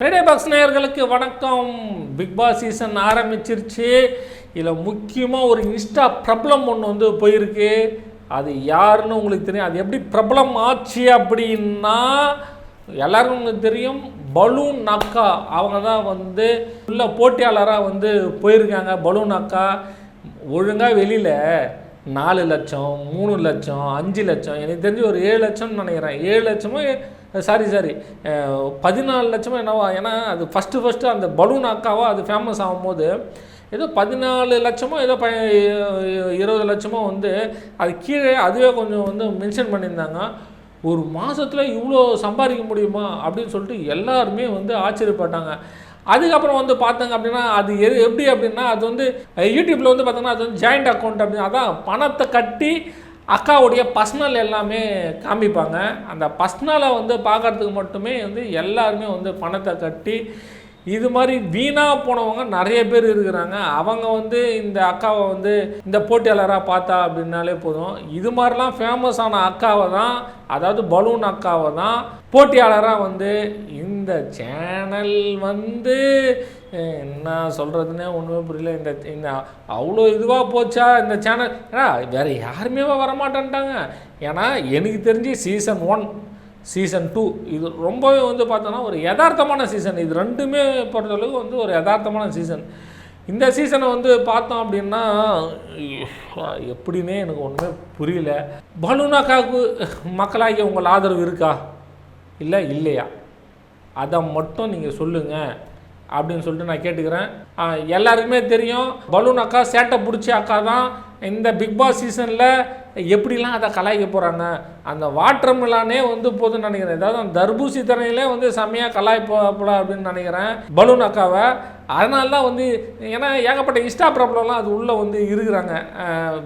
Friday box நேயர்களுக்கு வணக்கம். Big Boss season ஆரம்பிச்சிருச்சு. இதில் முக்கியமாக ஒரு இன்ஸ்டா பிரபலம் ஒன்று வந்து போயிருக்கு. அது யாருன்னு உங்களுக்கு தெரியும். அது எப்படி பிரபலம் ஆச்சு அப்படின்னா, எல்லாருக்கும் உங்களுக்கு தெரியும், பலூன் அக்கா அவங்க தான் வந்து உள்ள போட்டியாளராக வந்து போயிருக்காங்க. பலூன் அக்கா ஒழுங்காக வெளியில் 4 லட்சம் 3 லட்சம் 5 லட்சம் எனக்கு தெரிஞ்சு ஒரு 7 லட்சம்னு நினைக்கிறேன். 7 லட்சமோ சாரி 14 லட்சமோ என்னவா. ஏன்னா அது ஃபஸ்ட்டு அந்த பலூன் அக்காவோ அது ஃபேமஸ் ஆகும்போது ஏதோ 14 லட்சமோ ஏதோ 20 லட்சமோ வந்து அது கீழே அதுவே கொஞ்சம் வந்து மென்ஷன் பண்ணியிருந்தாங்க. ஒரு மாதத்தில் இவ்வளோ சம்பாதிக்க முடியுமா அப்படின்னு சொல்லிட்டு எல்லாருமே வந்து ஆச்சரியப்பட்டாங்க. அதுக்கப்புறம் வந்து பார்த்தாங்க அப்படின்னா அது எப்படி அப்படின்னா, அது வந்து யூடியூப்பில் வந்து பார்த்தோங்கன்னா அது வந்து ஜாயிண்ட் அக்கௌண்ட் அப்படின்னு, அதான் பணத்தை கட்டி அக்காவுடைய பர்சனல் எல்லாமே காமிப்பாங்க. அந்த பர்சனலை வந்து பார்க்குறதுக்கு மட்டுமே வந்து எல்லாருமே வந்து பணத்தை கட்டி இது மாதிரி வீணாக போனவங்க நிறைய பேர் இருக்கிறாங்க. அவங்க வந்து இந்த அக்காவை வந்து இந்த போட்டியாளராக பார்த்தா அப்படின்னாலே போதும். இது மாதிரிலாம் ஃபேமஸான அக்காவை தான், அதாவது பலூன் அக்காவை தான் போட்டியாளராக வந்து இந்த சேனல் வந்து என்ன சொல்கிறதுனே ஒன்றுமே புரியல. இந்த அவ்வளோ இதுவாக போச்சா இந்த சேனல். ஏன்னா வேறு யாருமே வரமாட்டேன்ட்டாங்க. ஏன்னா எனக்கு தெரிஞ்சு சீசன் 1 சீசன் 2 இது ரொம்பவே வந்து பார்த்தோன்னா ஒரு யதார்த்தமான சீசன். இது ரெண்டுமே பொறுத்தளவுக்கு வந்து ஒரு யதார்த்தமான சீசன். இந்த சீசனை வந்து பார்த்தோம் அப்படின்னா எப்படின்னே எனக்கு ஒன்றுமே புரியல. பலூனாக்காவுக்கு மக்களாகிய உங்கள் ஆதரவு இருக்கா இல்லையா அதை மட்டும் நீங்கள் சொல்லுங்கள் அப்படின்னு சொல்லிட்டு நான் கேட்டுக்கிறேன். எல்லாருக்குமே தெரியும், பலூன் அக்கா சேட்டை பிடிச்ச அக்கா தான். இந்த பிக் பாஸ் சீசனில் எப்படிலாம் அதை கலாய்க்க போகிறாங்க. அந்த வாட்டர் மிலானே வந்து போதுன்னு நினைக்கிறேன். ஏதாவது அந்த தர்பூசி தரையிலே வந்து செம்மையாக கலாய்ப்போல அப்படின்னு நினைக்கிறேன் பலூன் அக்காவை. அதனால தான் வந்து, ஏன்னா ஏகப்பட்ட இன்ஸ்டா ப்ராப்ளம்லாம் அது உள்ளே வந்து இருக்கிறாங்க.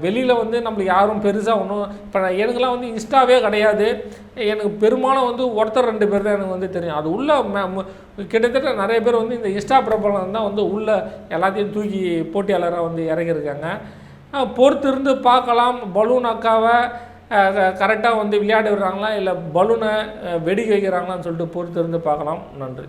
வெளியில் வந்து நம்மளுக்கு யாரும் பெருசாக ஒன்றும் இப்போ எனக்குலாம் வந்து இன்ஸ்டாவே கிடையாது. எனக்கு பெரும்பாலும் வந்து ஒருத்தர் 2 பேர் தான் எனக்கு வந்து தெரியும். அது உள்ள கிட்டத்தட்ட நிறைய பேர் வந்து இந்த இன்ஸ்டா ப்ராப்ளம் தான் வந்து உள்ள எல்லாத்தையும் தூக்கி போட்டியாளராக வந்து இறங்கியிருக்காங்க. பொறுத்து இருந்து பார்க்கலாம். பலூன் அக்காவை கரெக்டாக வந்து விளையாட விடுறாங்களா இல்லை பலூனை வெடிக்க வைக்கிறாங்களான்னு சொல்லிட்டு பொறுத்து இருந்து பார்க்கலாம். நன்றி.